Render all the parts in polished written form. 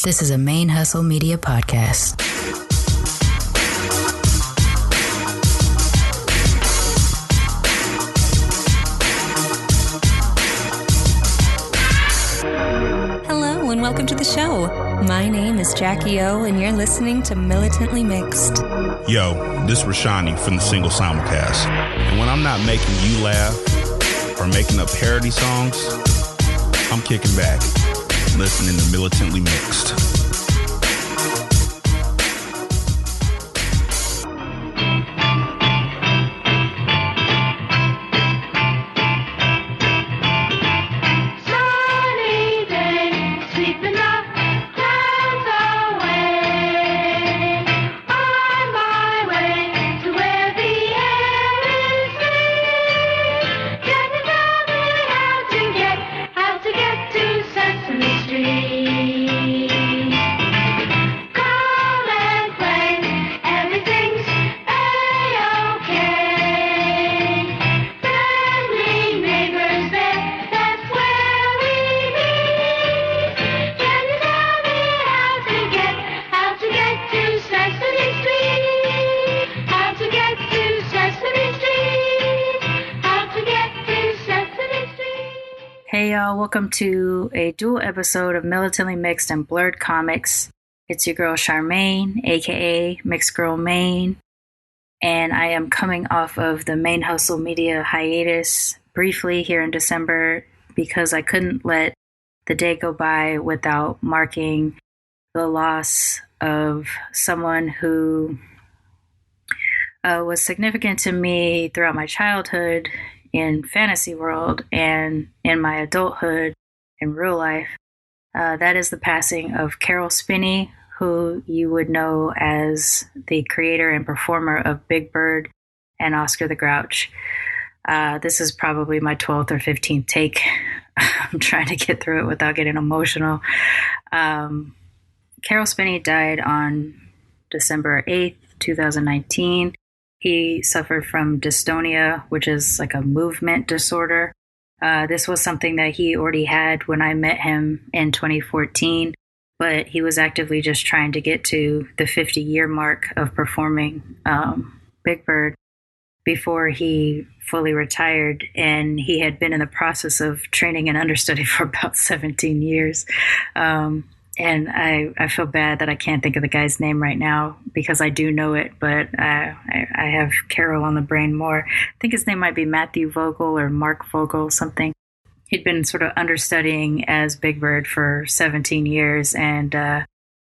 This is a ManeHustle Media podcast. Hello and welcome to the show. My name is Jackie O and you're listening to Militantly Mixed. Yo, this is Rashani from the Single Simulcast. And when I'm not making you laugh or making up parody songs, I'm kicking back, listening to Militantly Mixed. Hey y'all, welcome to a dual episode of Militantly Mixed and Blurred Comics. It's your girl Charmaine, aka Mixed Girl Maine, and I am coming off of the ManeHustle Media hiatus briefly here in December because I couldn't let the day go by without marking the loss of someone who was significant to me throughout my childhood in fantasy world and in my adulthood in real life. That is the passing of Caroll Spinney, who you would know as the creator and performer of Big Bird and Oscar the Grouch. This is probably my 12th or 15th take. I'm trying to get through it without getting emotional. Caroll Spinney died on December 8th, 2019. He suffered from dystonia, which is like a movement disorder. This was something that he already had when I met him in 2014, but he was actively just trying to get to the 50-year mark of performing Big Bird before he fully retired, and he had been in the process of training an understudy for about 17 years. And I feel bad that I can't think of the guy's name right now because I do know it, but I have Caroll on the brain more. I think his name might be Matthew Vogel or Mark Vogel, something. He'd been sort of understudying as Big Bird for 17 years and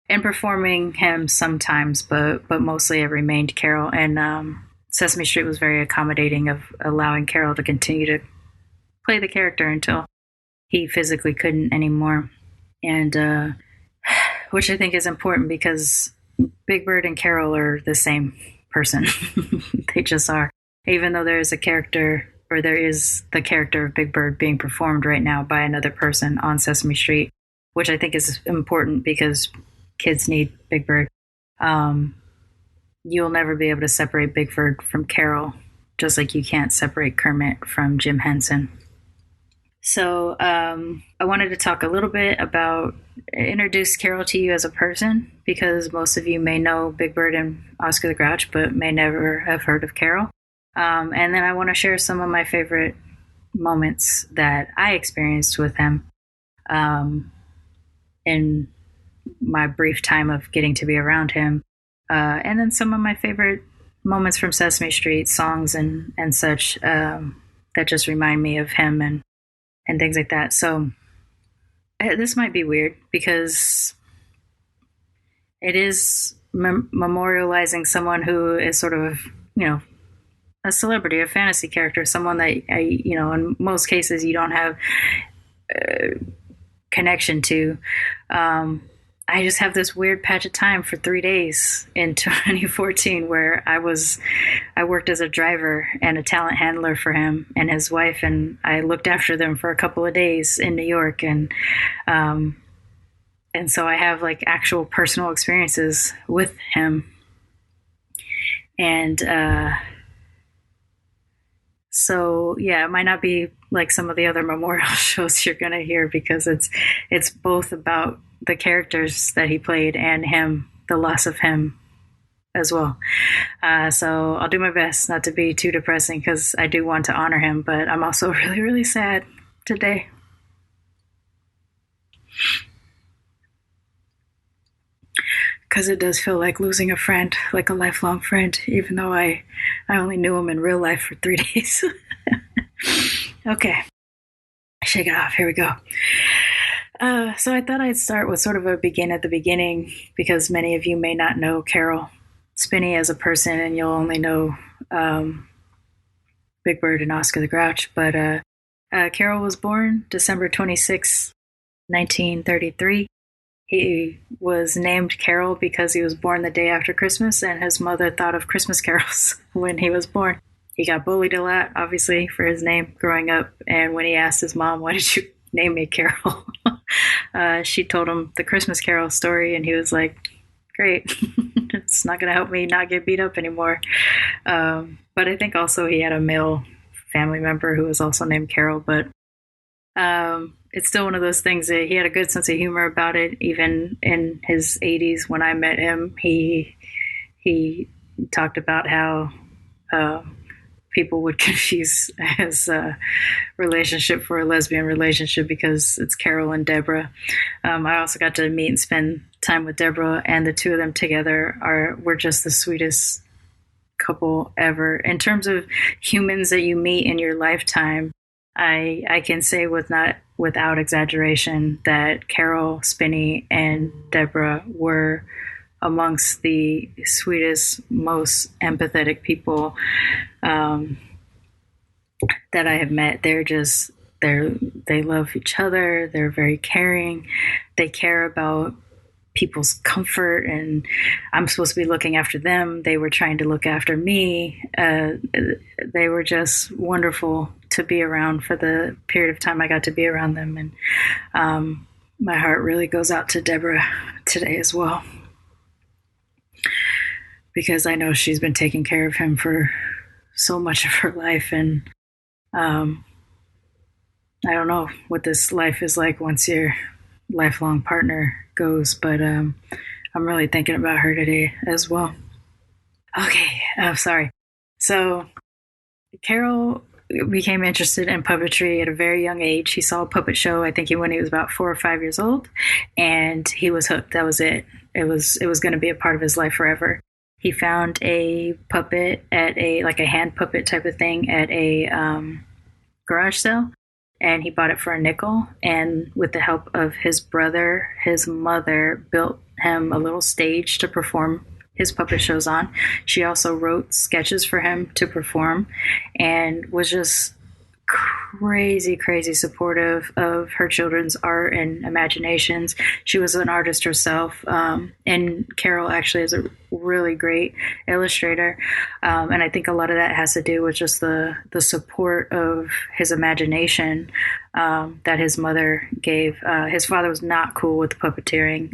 performing him sometimes, but mostly it remained Caroll. And Sesame Street was very accommodating of allowing Caroll to continue to play the character until he physically couldn't anymore. And which I think is important because Big Bird and Caroll are the same person. They just are. Even though there is a character, or there is the character of Big Bird being performed right now by another person on Sesame Street, which I think is important because kids need Big Bird. You'll never be able to separate Big Bird from Caroll, just like you can't separate Kermit from Jim Henson. So I wanted to talk a little bit about, introduce Caroll to you as a person, because most of you may know Big Bird and Oscar the Grouch, but may never have heard of Caroll. And then I want to share some of my favorite moments that I experienced with him in my brief time of getting to be around him. And then some of my favorite moments from Sesame Street, songs and such that just remind me of him and things like that. So this might be weird because it is memorializing someone who is sort of, a celebrity, a fantasy character, someone that, in most cases you don't have connection to. I just have this weird patch of time for 3 days in 2014 where I worked as a driver and a talent handler for him and his wife, and I looked after them for a couple of days in New York, and so I have like actual personal experiences with him, and So yeah, it might not be like some of the other memorial shows you're gonna hear, because it's both about the characters that he played and him, the loss of him as well. So I'll do my best not to be too depressing, because I do want to honor him, but I'm also really, really sad today. Because it does feel like losing a friend, like a lifelong friend, even though I only knew him in real life for 3 days. Okay, shake it off. Here we go. So I thought I'd start with sort of a begin at the beginning, because many of you may not know Caroll Spinney as a person, and you'll only know Big Bird and Oscar the Grouch. But Caroll was born December 26, 1933. He was named Caroll because he was born the day after Christmas, and his mother thought of Christmas carols when he was born. He got bullied a lot, obviously, for his name growing up, and when he asked his mom, "Why did you name me Caroll?" She told him the Christmas Carol story, and he was like, "Great, it's not going to help me not get beat up anymore." But I think also he had a male family member who was also named Caroll, but it's still one of those things that he had a good sense of humor about it. Even in his 80s, when I met him, he talked about how people would confuse his relationship for a lesbian relationship because it's Caroll and Debra. I also got to meet and spend time with Debra, and the two of them together were just the sweetest couple ever. In terms of humans that you meet in your lifetime, I can say without exaggeration that Caroll Spinney and Debra were amongst the sweetest, most empathetic people that I have met. They love each other. They're very caring. They care about people's comfort, and I'm supposed to be looking after them. They were trying to look after me. They were just wonderful to be around for the period of time I got to be around them. And my heart really goes out to Debra today as well, because I know she's been taking care of him for so much of her life. And I don't know what this life is like once your lifelong partner goes, but I'm really thinking about her today as well. Okay, sorry. So Caroll became interested in puppetry at a very young age. He saw a puppet show, I think when he was about 4 or 5 years old, and he was hooked. That was it. It was going to be a part of his life forever. He found a puppet at a hand puppet type of thing at a garage sale, and he bought it for a nickel. And with the help of his brother, his mother built him a little stage to perform his puppet shows on. She also wrote sketches for him to perform, and was just crazy supportive of her children's art and imaginations. She was an artist herself, and Caroll actually is a really great illustrator, and I think a lot of that has to do with just the support of his imagination that his mother gave. His father was not cool with puppeteering,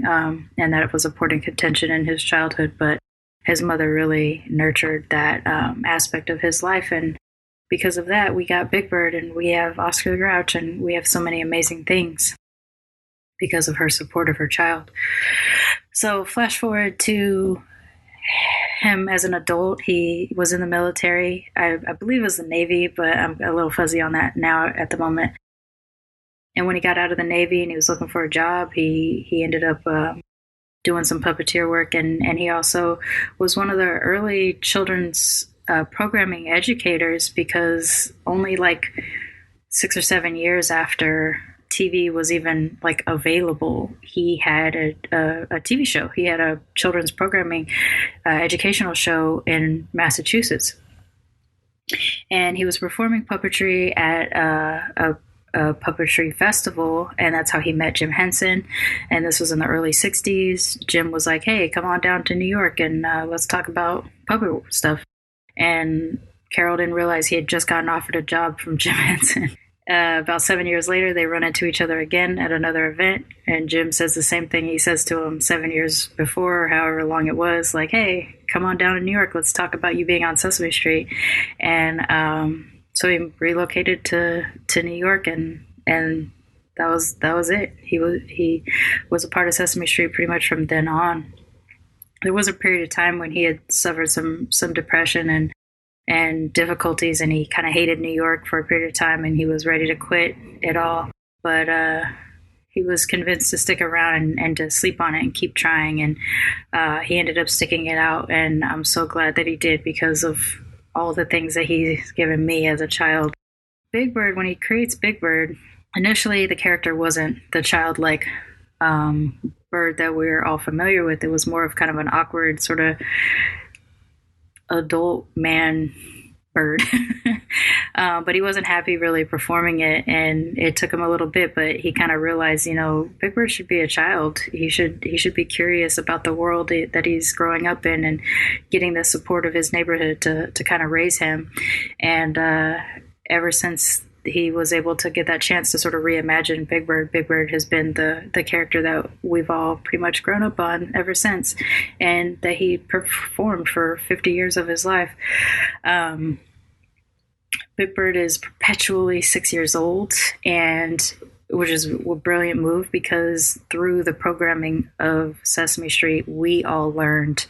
and that it was a point of contention in his childhood, but his mother really nurtured that aspect of his life, and because of that, we got Big Bird, and we have Oscar the Grouch, and we have so many amazing things because of her support of her child. So flash forward to him as an adult. He was in the military. I believe it was the Navy, but I'm a little fuzzy on that now at the moment. And when he got out of the Navy and he was looking for a job, he ended up doing some puppeteer work, and he also was one of the early children's programming educators, because only like 6 or 7 years after TV was even like available, he had a TV show. He had a children's programming educational show in Massachusetts, and he was performing puppetry at a puppetry festival, and that's how he met Jim Henson. And this was in the early 60s. Jim was like, "Hey, come on down to New York and let's talk about puppet stuff." And Caroll didn't realize he had just gotten offered a job from Jim Henson. About 7 years later, they run into each other again at another event, and Jim says the same thing he says to him 7 years before, or however long it was, like, "Hey, come on down to New York, let's talk about you being on Sesame Street." And So he relocated to New York, and that was it. He was a part of Sesame Street pretty much from then on. There was a period of time when he had suffered some depression and difficulties, and he kind of hated New York for a period of time, and he was ready to quit it all. But he was convinced to stick around and to sleep on it and keep trying, and he ended up sticking it out, and I'm so glad that he did because of all the things that he's given me as a child. Big Bird, when he creates Big Bird, initially the character wasn't the childlike bird that we're all familiar with. It was more of kind of an awkward sort of adult man bird. But he wasn't happy really performing it, and it took him a little bit, but he kind of realized, Big Bird should be a child. He should be curious about the world that he's growing up in and getting the support of his neighborhood to kind of raise him. And ever since he was able to get that chance to sort of reimagine Big Bird has been the character that we've all pretty much grown up on ever since, and that he performed for 50 years of his life. Big Bird is perpetually 6 years old, and which is a brilliant move because through the programming of Sesame Street, we all learned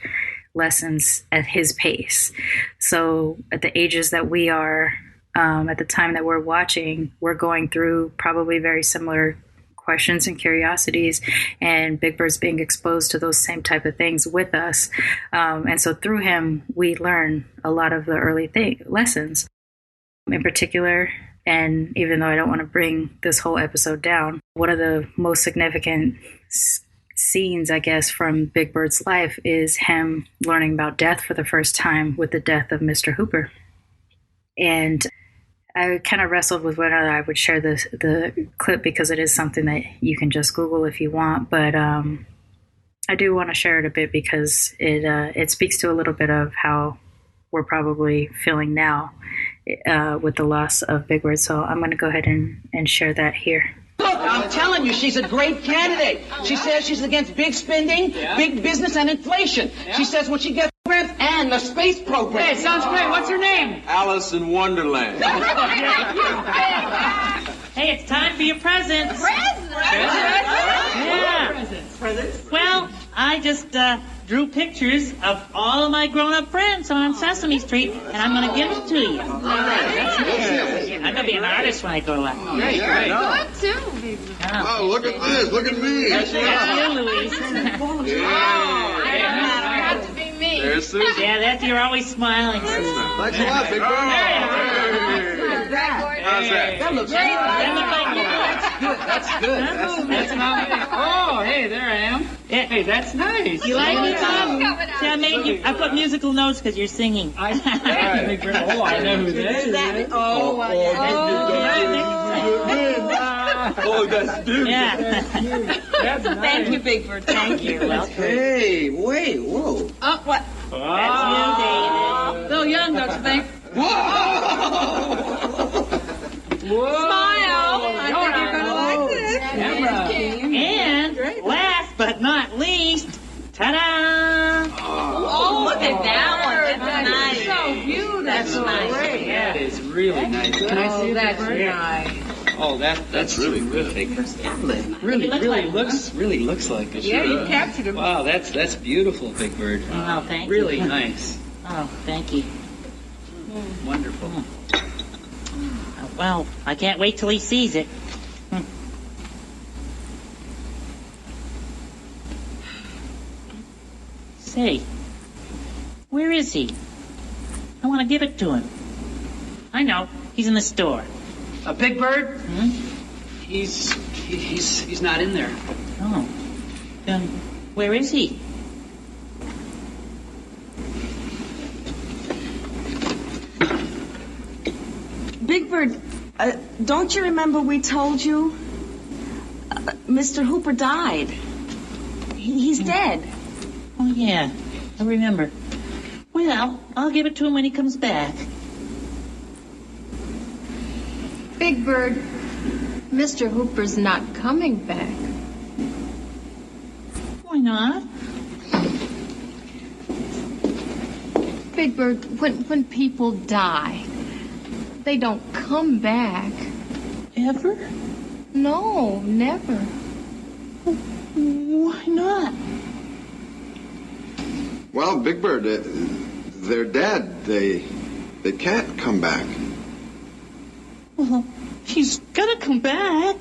lessons at his pace. So at the ages that we are, at the time that we're watching, we're going through probably very similar questions and curiosities, and Big Bird's being exposed to those same type of things with us. And so through him, we learn a lot of the early lessons. In particular, and even though I don't want to bring this whole episode down, one of the most significant scenes, I guess, from Big Bird's life is him learning about death for the first time with the death of Mr. Hooper. And I kind of wrestled with whether I would share the clip because it is something that you can just Google if you want. But I do want to share it a bit because it speaks to a little bit of how we're probably feeling now with the loss of Big Bird. So I'm going to go ahead and share that here. Look, I'm telling you, she's a great candidate. She says she's against big spending, big business, and inflation. She says when she gets grants and the space program. Hey, sounds great. What's her name? Alice in Wonderland. Hey, it's time for your presents. Presents? Yeah. Presents? Well, I just drew pictures of all of my grown-up friends on Sesame Street, and I'm going to give them to you. I'm going to be an artist when I grow up. Great. Good, too. Oh, look at this. Look at me. That's you, Louise. Got to be me. There's Susan. Yeah, you're always smiling, Susan. Thanks a lot, Big Bird. How's that? That looks That good. looks like you. That's good. That's not me. Oh, hey, there I am. Yeah. Hey, that's nice. You like me, Tom? See, I put musical notes because you're singing. Oh, I know who that is. Oh, Oh, that's beautiful. Yeah. That's nice. Thank you, Big Bird. Thank you. Hey, wait, whoa. Oh, what? That's you, David. So young, don't you think? Whoa. Smile. I think you're going to like this. Debra. And last but not least, ta-da! Oh, look at that one. That's nice. So beautiful. That's nice. That is really nice. Can I see That's that? nice. Oh, that's really good. Really looks like it. Yeah, you captured him. Wow, that's beautiful, Big Bird. Oh, thank you. Really nice. Oh, thank you. Wonderful. Well, I can't wait till he sees it. Say, where is he? I want to give it to him. I know, he's in the store. A Big Bird? Hmm? He's not in there. Oh, then where is he? Big Bird, don't you remember we told you Mr. Hooper died? He's dead. Oh, yeah, I remember. Well, I'll give it to him when he comes back. Big Bird, Mr. Hooper's not coming back. Why not? Big Bird, when people die, They don't come back. Ever? No, never. Why not? Well, Big Bird, they're dead. They can't come back. Well, he's gonna come back.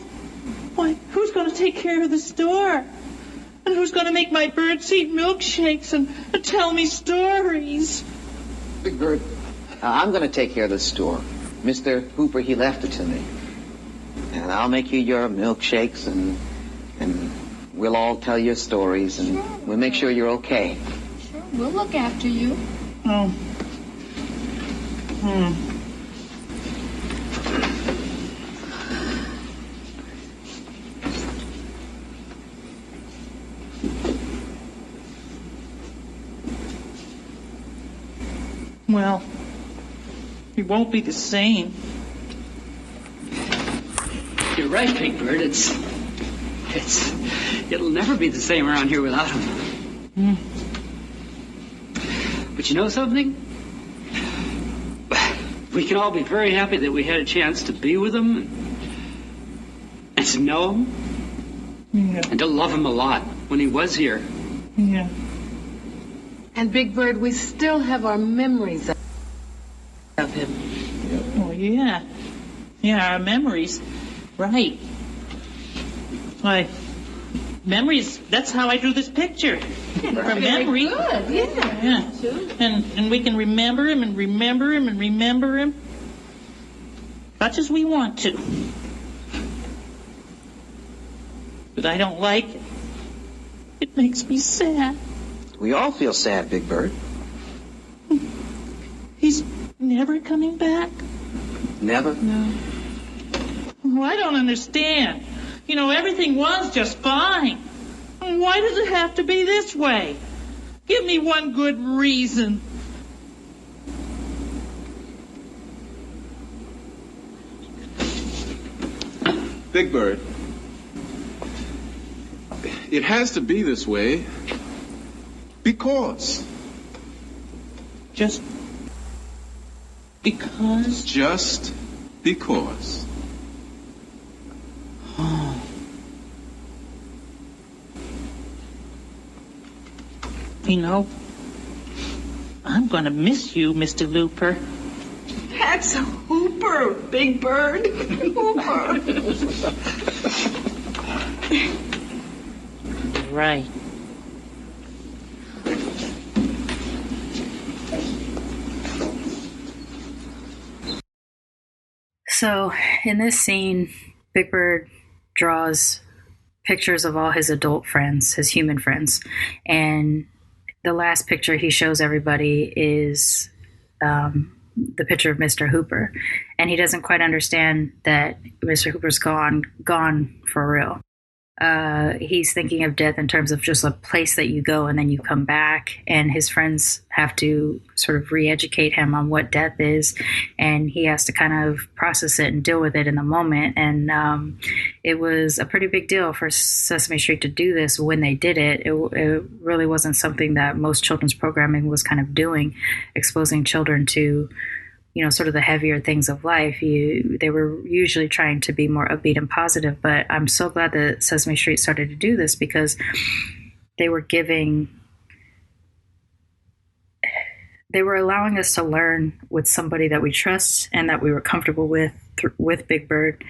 Why, who's gonna take care of the store? And who's gonna make my birds eat milkshakes and tell me stories? Big Bird, I'm going to take care of the store. Mr. Hooper, he left it to me. And I'll make you your milkshakes and we'll all tell you stories and we'll make sure you're okay. Sure, we'll look after you. Oh. Well, it won't be the same. You're right, Big Bird. It'll never be the same around here without him. But you know something? We can all be very happy that we had a chance to be with him and to know him and to love him a lot when he was here. Yeah. And Big Bird, we still have our memories of him. Oh, yeah. Yeah, our memories. Right. Why, memories, that's how I drew this picture. From memory. Good, Yeah. And we can remember him and remember him and remember him. Much as we want to. But I don't like it. It makes me sad. We all feel sad, Big Bird. He's never coming back? Never? No. Oh, I don't understand. You know, everything was just fine. Why does it have to be this way? Give me one good reason. Big Bird, it has to be this way because. Just because? Just because. Oh. You know, I'm going to miss you, Mr. Looper. That's Hooper, Big Bird. Hooper. Right. So in this scene, Big Bird draws pictures of all his adult friends, his human friends. And the last picture he shows everybody is the picture of Mr. Hooper. And he doesn't quite understand that Mr. Hooper's gone for real. He's thinking of death in terms of just a place that you go and then you come back, and his friends have to sort of re-educate him on what death is, and he has to kind of process it and deal with it in the moment. And it was a pretty big deal for Sesame Street to do this when they did it. It really wasn't something that most children's programming was kind of doing, exposing children to, you know, sort of the heavier things of life. They were usually trying to be more upbeat and positive, but I'm so glad that Sesame Street started to do this because they were allowing us to learn with somebody that we trust and that we were comfortable with Big Bird.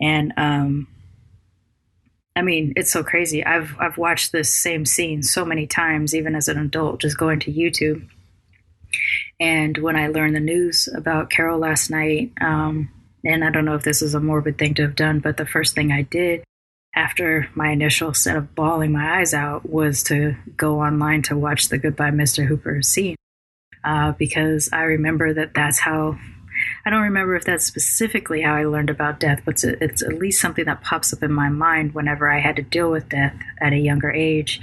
And I mean, it's so crazy. I've watched this same scene so many times, even as an adult, just going to YouTube. And when I learned the news about Caroll last night, and I don't know if this is a morbid thing to have done, but the first thing I did after my initial set of bawling my eyes out was to go online to watch the Goodbye Mr. Hooper scene. Because I remember that's how, I don't remember if that's specifically how I learned about death, but it's at least something that pops up in my mind whenever I had to deal with death at a younger age,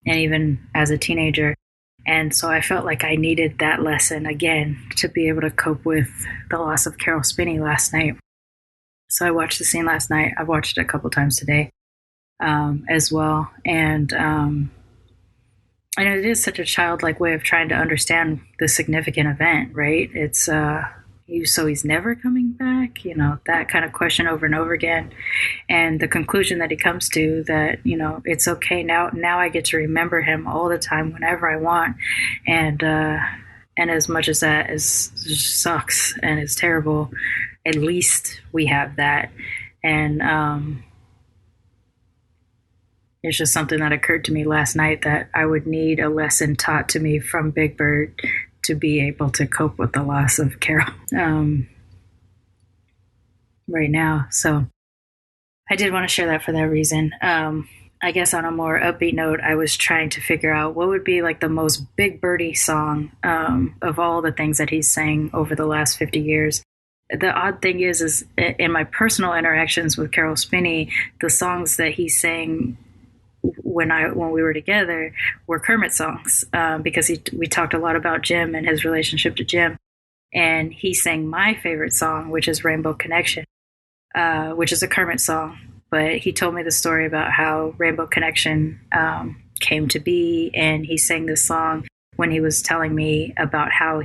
and even as a teenager. And so I felt like I needed that lesson again to be able to cope with the loss of Caroll Spinney last night. So I watched the scene last night. I've watched it a couple times today as well. And it is such a childlike way of trying to understand the significant event, right? It's, so he's never coming back? You know, that kind of question over and over again. And the conclusion that he comes to that, you know, it's okay now I get to remember him all the time whenever I want. And as much as that sucks and is terrible, at least we have that. And it's just something that occurred to me last night, that I would need a lesson taught to me from Big Bird to be able to cope with the loss of Caroll right now. So I did want to share that for that reason. I guess on a more upbeat note, I was trying to figure out what would be like the most Big Birdie song of all the things that he's sang over the last 50 years. The odd thing is in my personal interactions with Caroll Spinney, the songs that he sang when we were together were Kermit songs, because we talked a lot about Jim and his relationship to Jim, and he sang my favorite song, which is Rainbow Connection, which is a Kermit song. But he told me the story about how Rainbow Connection came to be, and he sang this song when he was telling me about how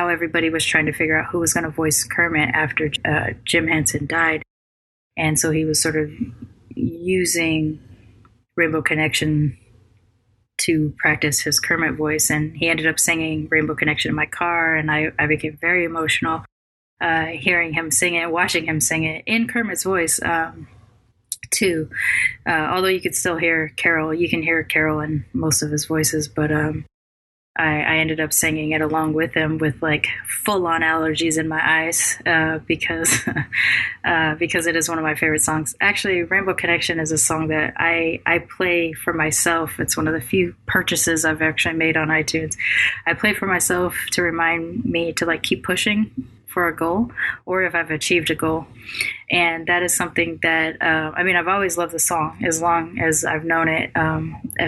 everybody was trying to figure out who was going to voice Kermit after Jim Henson died, and so he was sort of using Rainbow Connection to practice his Kermit voice, and he ended up singing Rainbow Connection in my car, and I became very emotional hearing him sing it, watching him sing it in Kermit's voice too. Although you could still hear Caroll, you can hear Caroll in most of his voices, but I ended up singing it along with him with like full-on allergies in my eyes because it is one of my favorite songs. Actually, Rainbow Connection is a song that I play for myself. It's one of the few purchases I've actually made on iTunes. I play for myself to remind me to like keep pushing for a goal, or if I've achieved a goal. And that is something that, I've always loved the song as long as I've known it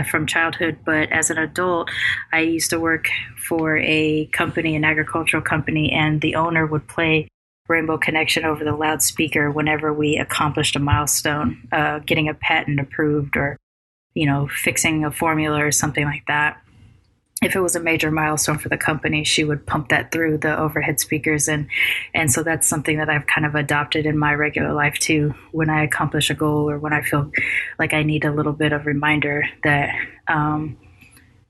from childhood. But as an adult, I used to work for a company, an agricultural company, and the owner would play Rainbow Connection over the loudspeaker whenever we accomplished a milestone, getting a patent approved, or, you know, fixing a formula or something like that. If it was a major milestone for the company, she would pump that through the overhead speakers. And so that's something that I've kind of adopted in my regular life too. When I accomplish a goal, or when I feel like I need a little bit of reminder that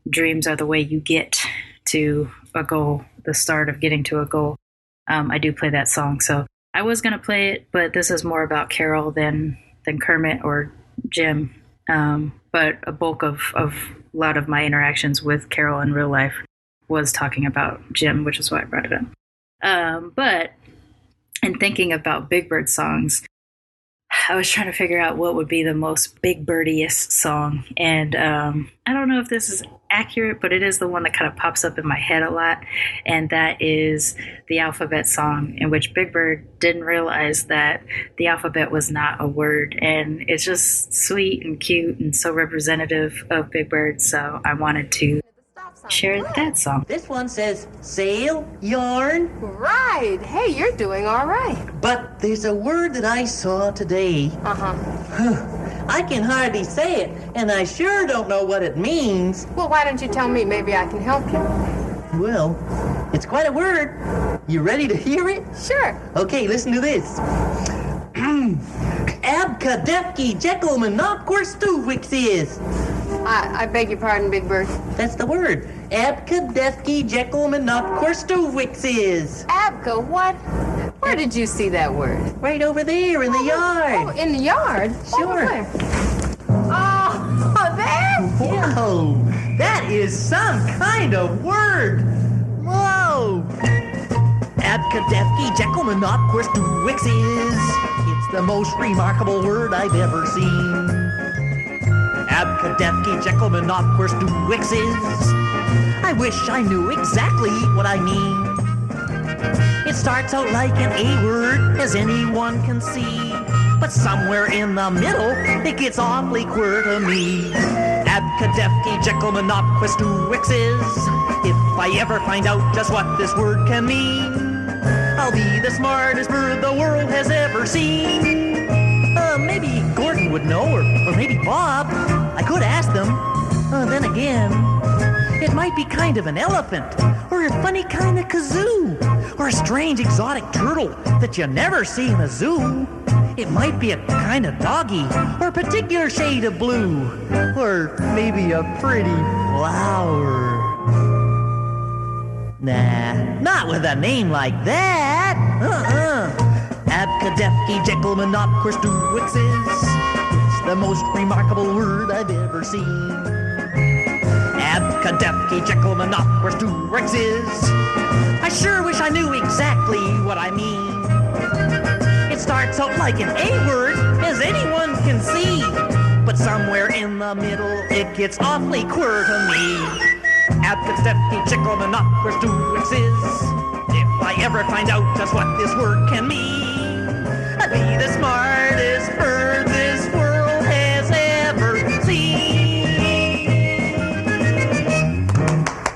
dreams are the way you get to a goal, the start of getting to a goal, I do play that song. So I was going to play it, but this is more about Caroll than Kermit or Jim. But a bulk of a lot of my interactions with Caroll in real life was talking about Jim, which is why I brought it up. But in thinking about Big Bird songs, I was trying to figure out what would be the most Big Birdiest song. And I don't know if this is accurate, but it is the one that kind of pops up in my head a lot. And that is the alphabet song, in which Big Bird didn't realize that the alphabet was not a word. And it's just sweet and cute and so representative of Big Bird. So I wanted to share that song. This one says sail, yarn. Right. Hey, you're doing all right. But there's a word that I saw today. I can hardly say it, and I sure don't know what it means. Well, why don't you tell me? Maybe I can help you. Well, it's quite a word. You ready to hear it? Sure. Okay, listen to this. Abkadefki Jekyll Monopquerstuvix is. I beg your pardon, Big Bird. That's the word. Abkadefki Jekyll Monopquerstuvix is. Abka, what? Where did you see that word? Right over there in the yard. Oh, in the yard? Sure. Oh, there? Whoa, that is some kind of word. Whoa. Abkadefki Jekyll Monopquerstuvix is. It's the most remarkable word I've ever seen. Abkadefki Jekyll Monopquerstuvix is. I wish I knew exactly what I mean. It starts out like an A word, as anyone can see. But somewhere in the middle, it gets awfully queer to me. Abkadefki Jekyll Monopquerstuvix is. If I ever find out just what this word can mean, I'll be the smartest bird the world has ever seen. Maybe Gordon would know, or maybe Bob. I could ask them. Then again, it might be kind of an elephant, or a funny kind of kazoo, or a strange exotic turtle that you never see in a zoo. It might be a kind of doggy, or a particular shade of blue, or maybe a pretty flower. Nah, not with a name like that. Abcadefki, Jekyll, Monopquist, It's the most remarkable word I've ever seen. Abcadefki, Jekyll, Monopquist, I sure wish I knew exactly what I mean. It starts out like an A word, as anyone can see, but somewhere in the middle it gets awfully queer to me. Abcadefki, Jekyll, Monopquist, If I ever find out just what this word can mean, I'd be the smartest bird this world has ever seen.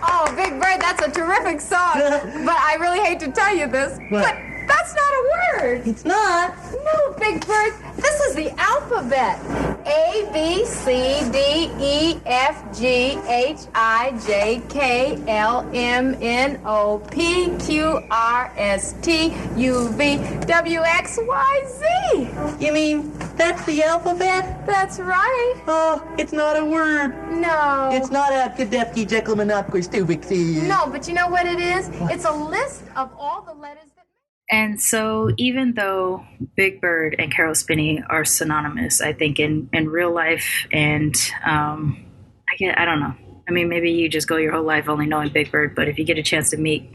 Oh, Big Bird, that's a terrific song. But I really hate to tell you this, but that's not a word. It's not. No, Big Bird, this is the alphabet. A, B, C, D, E, F, G, H, I, J, K, L, M, N, O, P, Q, R, S, T, U, V, W, X, Y, Z. You mean that's the alphabet? That's right. Oh, it's not a word. No. It's not Abcadefki, Jekyll, Monopquist, No, but you know what it is? It's a list of all the letters that... And so even though Big Bird and Caroll Spinney are synonymous, I think in real life, and I don't know. I mean, maybe you just go your whole life only knowing Big Bird, but if you get a chance to meet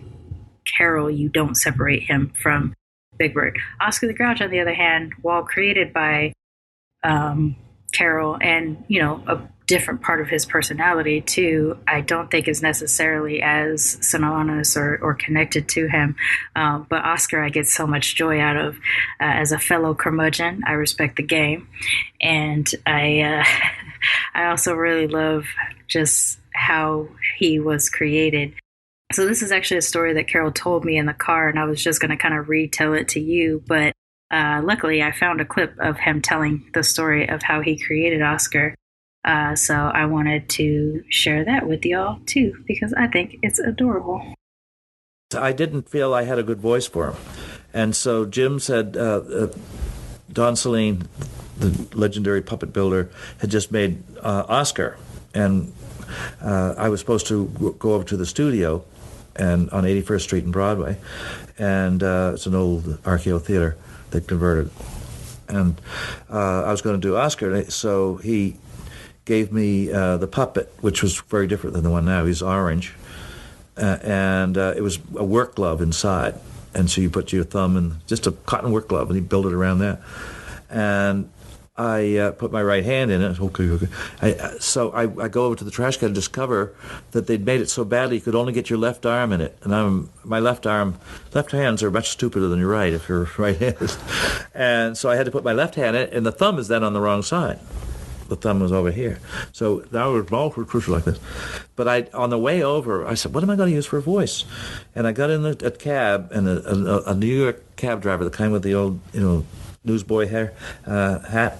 Caroll, you don't separate him from Big Bird. Oscar the Grouch, on the other hand, while created by Caroll and, a different part of his personality too, I don't think is necessarily as synonymous or connected to him. But Oscar, I get so much joy out of as a fellow curmudgeon. I respect the game, and I also really love just how he was created. So this is actually a story that Caroll told me in the car, and I was just going to kind of retell it to you, but luckily I found a clip of him telling the story of how he created Oscar. So I wanted to share that with y'all too, because I think it's adorable. I didn't feel I had a good voice for him. And so Jim said, Don Saline, the legendary puppet builder, had just made Oscar. And I was supposed to go over to the studio and on 81st Street and Broadway. And it's an old RKO theater that converted. And I was going to do Oscar. So he gave me the puppet, which was very different than the one now. He's orange. And it was a work glove inside. And so you put your thumb in just a cotton work glove, and he built it around that. And I put my right hand in it. Okay. So I go over to the trash can and discover that they'd made it so badly you could only get your left arm in it. And my left hands are much stupider than your right if you're right-handed. And so I had to put my left hand in it, and the thumb is then on the wrong side. The thumb was over here. So now it's all crucial like this. But on the way over, I said, what am I going to use for a voice? And I got in a cab, and a New York cab driver, the kind with the old, newsboy hair, hat,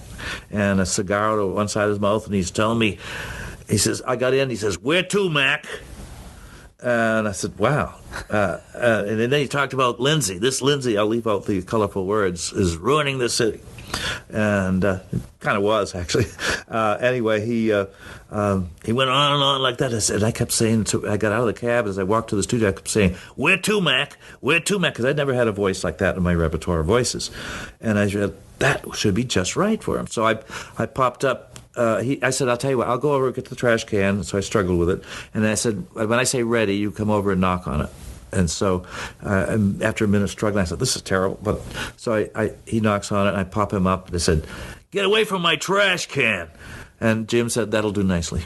and a cigar to one side of his mouth, and he's telling me, he says, I got in, he says, where to, Mac? And I said, wow. And then he talked about Lindsay. This Lindsay, I'll leave out the colorful words, is ruining the city. And it kind of was, actually. Anyway, he went on and on like that. I kept saying, I got out of the cab, as I walked to the studio, I kept saying, where to, Mac? Where to, Mac? Because I'd never had a voice like that in my repertoire of voices. And I said, that should be just right for him. So I popped up. I said, I'll tell you what, I'll go over and get the trash can. So I struggled with it. And I said, when I say ready, you come over and knock on it. And so after a minute of struggling, I said, this is terrible. But so he knocks on it, and I pop him up, and I said, get away from my trash can. And Jim said, that'll do nicely.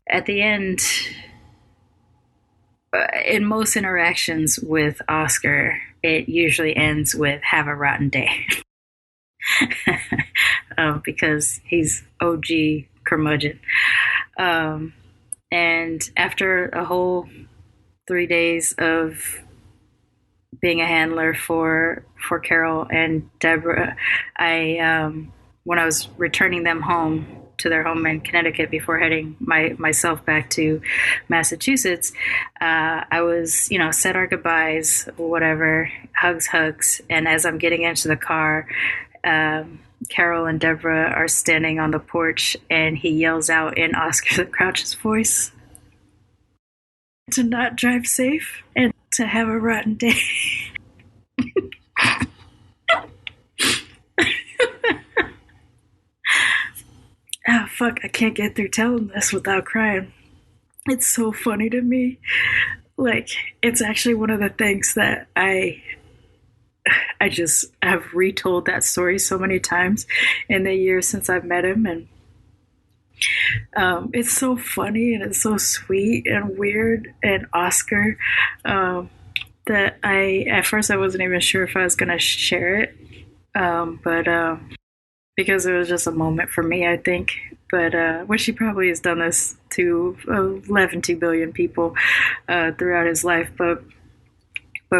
At the end, in most interactions with Oscar, it usually ends with have a rotten day. Because he's OG curmudgeon. And after a whole 3 days of being a handler for Caroll and Debra, when I was returning them home to their home in Connecticut before heading myself back to Massachusetts, I was, said our goodbyes, whatever, hugs. And as I'm getting into the car, Caroll and Debra are standing on the porch, and he yells out in Oscar the Grouch's voice to not drive safe and to have a rotten day. Oh, fuck, I can't get through telling this without crying. It's so funny to me. Like, it's actually one of the things that I just have retold that story so many times in the years since I've met him. And it's so funny and it's so sweet and weird and Oscar that at first I wasn't even sure if I was going to share it. But because it was just a moment for me, I think. But which he probably has done this to 2 billion people throughout his life. But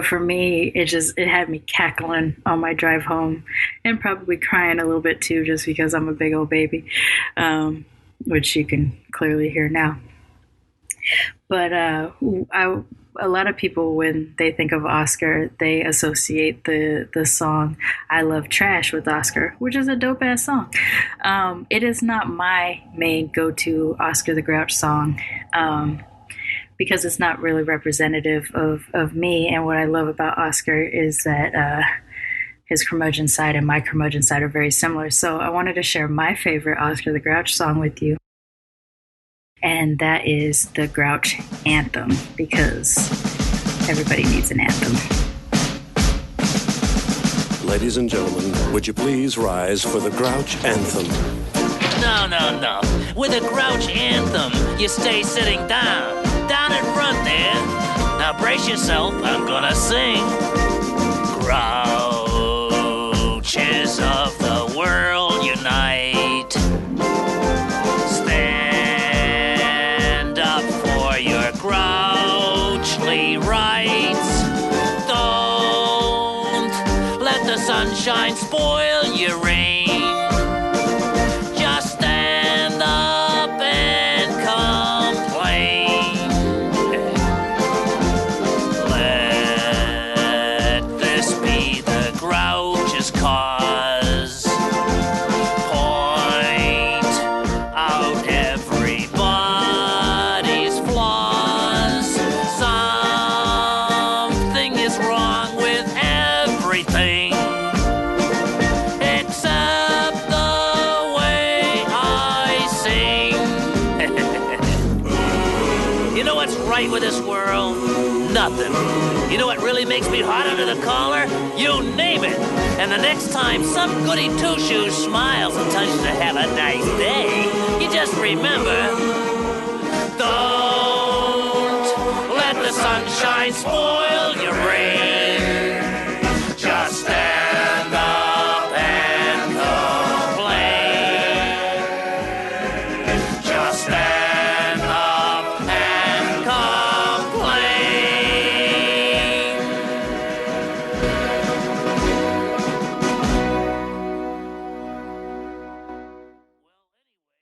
for me, it had me cackling on my drive home and probably crying a little bit too, just because I'm a big old baby, which you can clearly hear now. But a lot of people, when they think of Oscar, they associate the song I Love Trash with Oscar, which is a dope-ass song. It is not my main go-to Oscar the Grouch song, because it's not really representative of me. And what I love about Oscar is that his curmudgeon side and my curmudgeon side are very similar. So I wanted to share my favorite Oscar the Grouch song with you. And that is the Grouch anthem, because everybody needs an anthem. Ladies and gentlemen, would you please rise for the Grouch anthem? No. With a Grouch anthem, you stay sitting down in front there. Now brace yourself, I'm gonna sing. Grouches of the world unite. Stand up for your grouchly rights. Don't let the sunshine spoil your rain. Just stand up and complain. Let this be the Grouch's cause. Point out everybody's flaws. Something is wrong with everything, except the way I sing. You know what's right with this world? Nothing. You know what really makes me hot under the collar? You name it. And the next time some goody two-shoes smiles and tells you to have a nice day, you just remember, don't let the sunshine spoil your rain. Just stand up and complain. Just stand up and complain.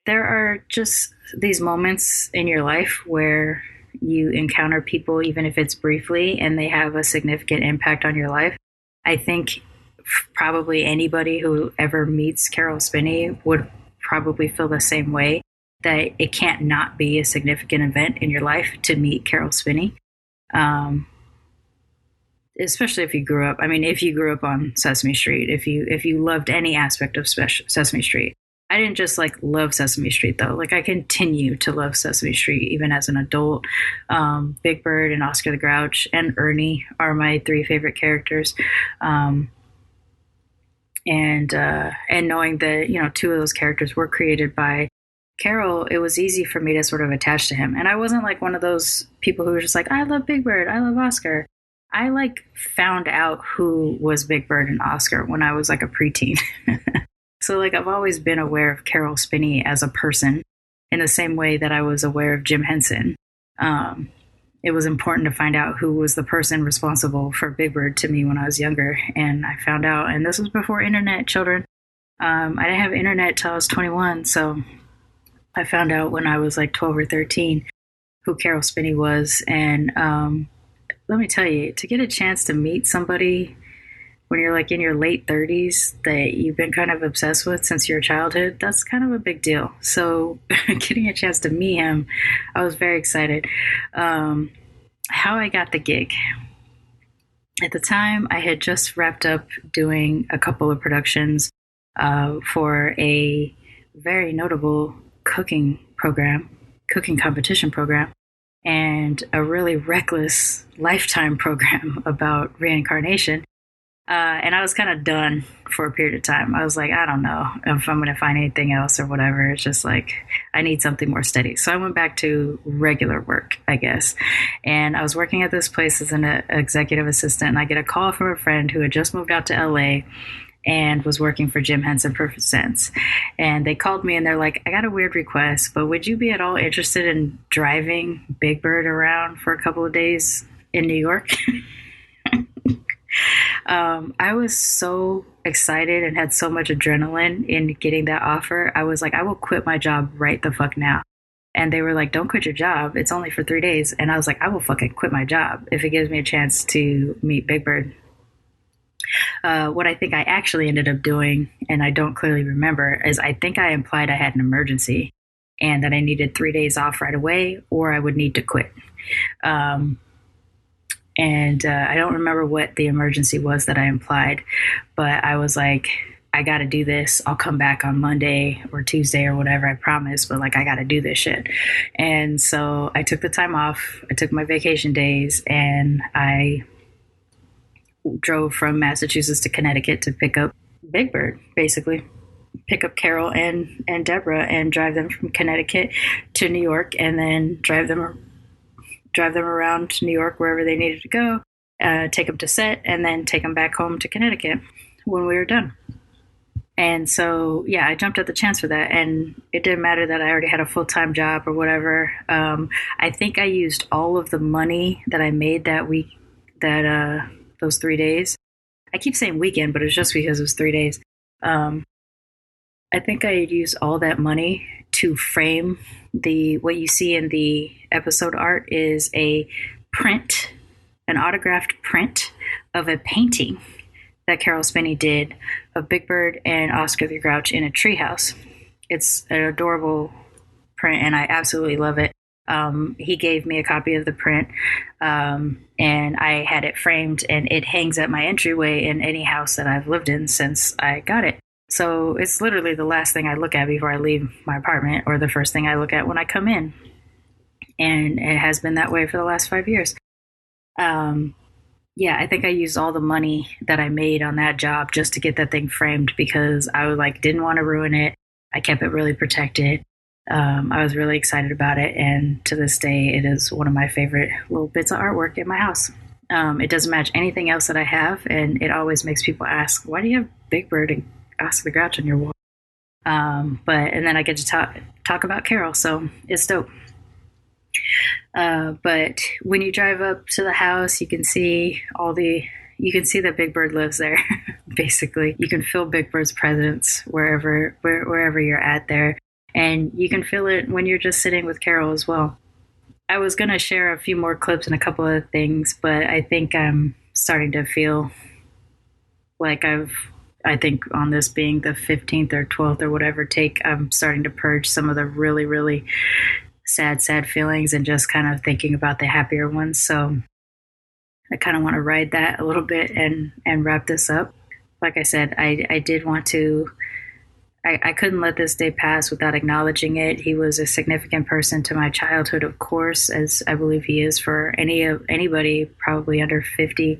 There are just these moments in your life where you encounter people, even if it's briefly, and they have a significant impact on your life. I think probably anybody who ever meets Caroll Spinney would probably feel the same way, that it can't not be a significant event in your life to meet Caroll Spinney. Especially if you grew up, if you grew up on Sesame Street, if you loved any aspect of Sesame Street. I didn't just love Sesame Street though. I continue to love Sesame Street even as an adult. Big Bird and Oscar the Grouch and Ernie are my 3 favorite characters. And knowing that, 2 of those characters were created by Caroll, it was easy for me to sort of attach to him. And I wasn't one of those people who were just I love Big Bird, I love Oscar. I found out who was Big Bird and Oscar when I was a preteen. So I've always been aware of Caroll Spinney as a person in the same way that I was aware of Jim Henson. It was important to find out who was the person responsible for Big Bird to me when I was younger. And I found out, and this was before internet, children. I didn't have internet till I was 21. So I found out when I was like 12 or 13 who Caroll Spinney was. And let me tell you, to get a chance to meet somebody when you're like in your late 30s that you've been kind of obsessed with since your childhood, that's kind of a big deal. So getting a chance to meet him, I was very excited. How I got the gig. At the time, I had just wrapped up doing a couple of productions for a very notable cooking competition program, and a really reckless Lifetime program about reincarnation. And I was kind of done for a period of time. I was like, I don't know if I'm going to find anything else or whatever. It's just like, I need something more steady. So I went back to regular work, I guess. And I was working at this place as an executive assistant. And I get a call from a friend who had just moved out to LA and was working for Jim Henson Perfect Sense. And they called me and they're like, I got a weird request, but would you be at all interested in driving Big Bird around for a couple of days in New York? I was so excited and had so much adrenaline in getting that offer. I was like, I will quit my job right the fuck now. And they were like, don't quit your job. It's only for 3 days. And I was like, I will fucking quit my job if it gives me a chance to meet Big Bird. What I think I actually ended up doing, and I don't clearly remember, is I think I implied I had an emergency and that I needed 3 days off right away or I would need to quit. And I don't remember what the emergency was that I implied, but I was like, I got to do this. I'll come back on Monday or Tuesday or whatever, I promise, but like, I got to do this shit. And so I took the time off. I took my vacation days and I drove from Massachusetts to Connecticut to pick up Big Bird, basically. Pick up Caroll and Debra and drive them from Connecticut to New York and then drive them around New York wherever they needed to go, take them to set, and then take them back home to Connecticut when we were done. And so, yeah, I jumped at the chance for that, and it didn't matter that I already had a full-time job or whatever. I think I used all of the money that I made that week, those 3 days. I keep saying weekend, but it's just because it was 3 days. I think I used all that money to frame what you see in the episode art is an autographed print of a painting that Caroll Spinney did of Big Bird and Oscar the Grouch in a treehouse. It's an adorable print and I absolutely love it. He gave me a copy of the print and I had it framed and it hangs at my entryway in any house that I've lived in since I got it. So it's literally the last thing I look at before I leave my apartment or the first thing I look at when I come in. And it has been that way for the last 5 years. Yeah, I think I used all the money that I made on that job just to get that thing framed because I didn't want to ruin it. I kept it really protected. I was really excited about it. And to this day, it is one of my favorite little bits of artwork in my house. It doesn't match anything else that I have. And it always makes people ask, why do you have Big Bird and Oscar the Grouch on your wall? And then I get to talk about Caroll. So it's dope. But when you drive up to the house, you can see that Big Bird lives there. Basically, you can feel Big Bird's presence wherever you're at there, and you can feel it when you're just sitting with Caroll as well. I was gonna share a few more clips and a couple of things, but I think I'm starting to feel like I think on this being the 15th or 12th or whatever take, I'm starting to purge some of the really, really sad feelings and just kind of thinking about the happier ones. So I kind of want to ride that a little bit and wrap this up. Like I said, I did want to, I couldn't let this day pass without acknowledging it. He was a significant person to my childhood, of course, as I believe he is for anybody probably under 50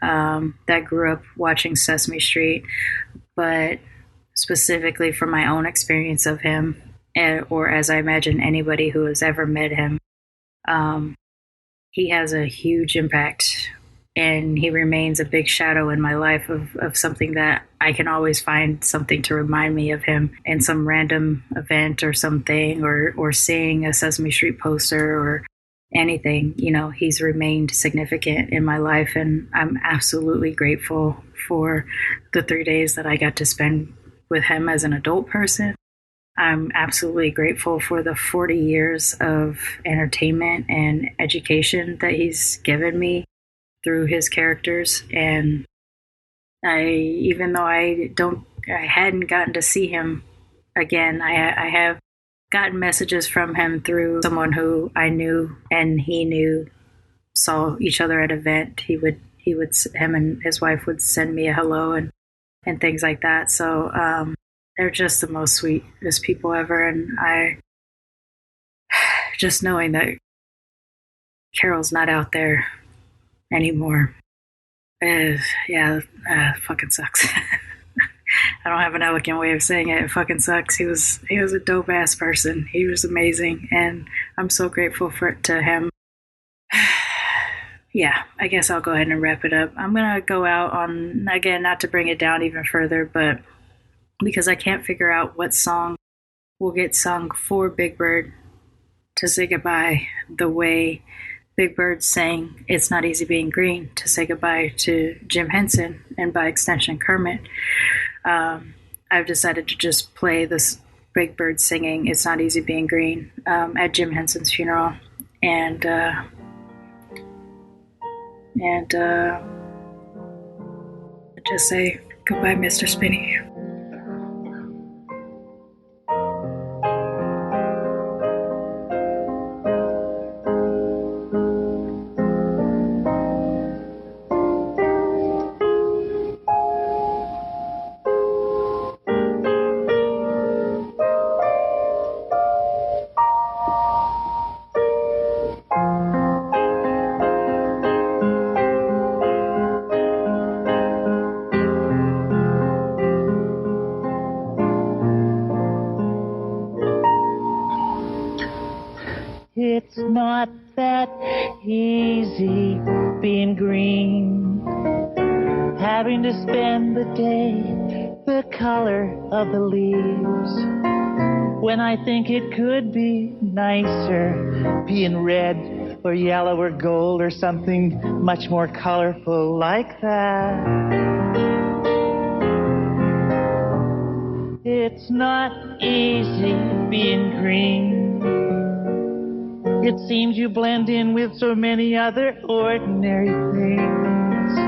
that grew up watching Sesame Street, but specifically from my own experience of him, or as I imagine anybody who has ever met him, he has a huge impact, and he remains a big shadow in my life of something that I can always find something to remind me of him in some random event or something, or seeing a Sesame Street poster or anything. You know, he's remained significant in my life, and I'm absolutely grateful for the 3 days that I got to spend with him as an adult person. I'm absolutely grateful for the 40 years of entertainment and education that he's given me through his characters. And even though I hadn't gotten to see him again, I have gotten messages from him through someone who I knew and he knew, saw each other at an event. Him and his wife would send me a hello and things like that. So, they're just the most sweetest people ever. And I just knowing that Caroll's not out there anymore. Fucking sucks. I don't have an elegant way of saying it. It fucking sucks. He was a dope ass person. He was amazing. And I'm so grateful to him. Yeah, I guess I'll go ahead and wrap it up. I'm going to go out on, again, not to bring it down even further, but because I can't figure out what song will get sung for Big Bird to say goodbye the way Big Bird sang It's Not Easy Being Green to say goodbye to Jim Henson and by extension Kermit. I've decided to just play this Big Bird singing It's Not Easy Being Green at Jim Henson's funeral. And just say goodbye, Mr. Spinney. It's not that easy being green, having to spend the day the color of the leaves, when I think it could be nicer being red or yellow or gold or something much more colorful like that. It's not easy being green. It seems you blend in with so many other ordinary things,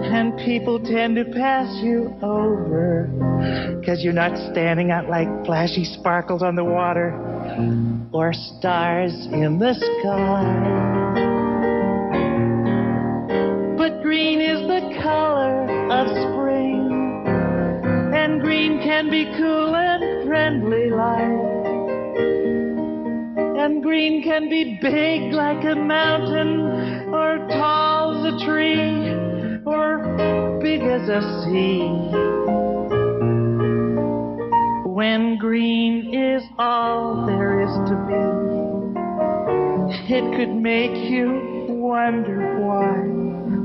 and people tend to pass you over, 'cause you're not standing out like flashy sparkles on the water or stars in the sky. But green is the color of spring, and green can be cool and friendly like. And green can be big like a mountain, or tall as a tree, or big as a sea. When green is all there is to be, it could make you wonder why.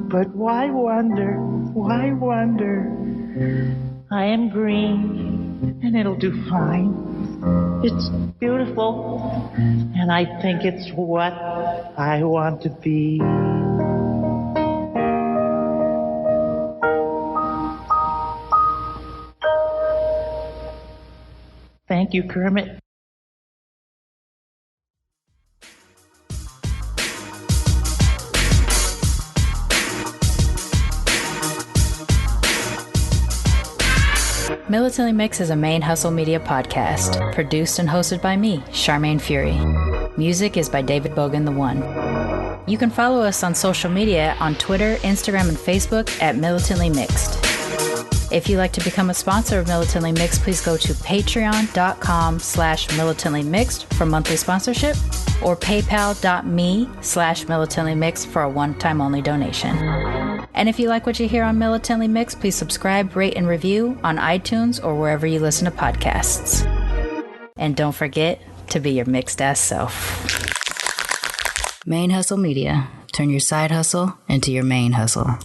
But why wonder? Why wonder? I am green, and it'll do fine. It's beautiful, and I think it's what I want to be. Thank you, Kermit. Militantly Mixed is a ManeHustle media podcast, produced and hosted by me, Charmaine Fury. Music is by David Bogan the One. You can follow us on social media on Twitter, Instagram, and Facebook at Militantly Mixed. If you'd like to become a sponsor of Militantly Mixed, please go to patreon.com/militantlymixed for monthly sponsorship, or paypal.me/militantlymixed for a one-time only donation. And if you like what you hear on Militantly Mixed, please subscribe, rate, and review on iTunes or wherever you listen to podcasts. And don't forget to be your mixed-ass self. ManeHustle Media. Turn your side hustle into your main hustle.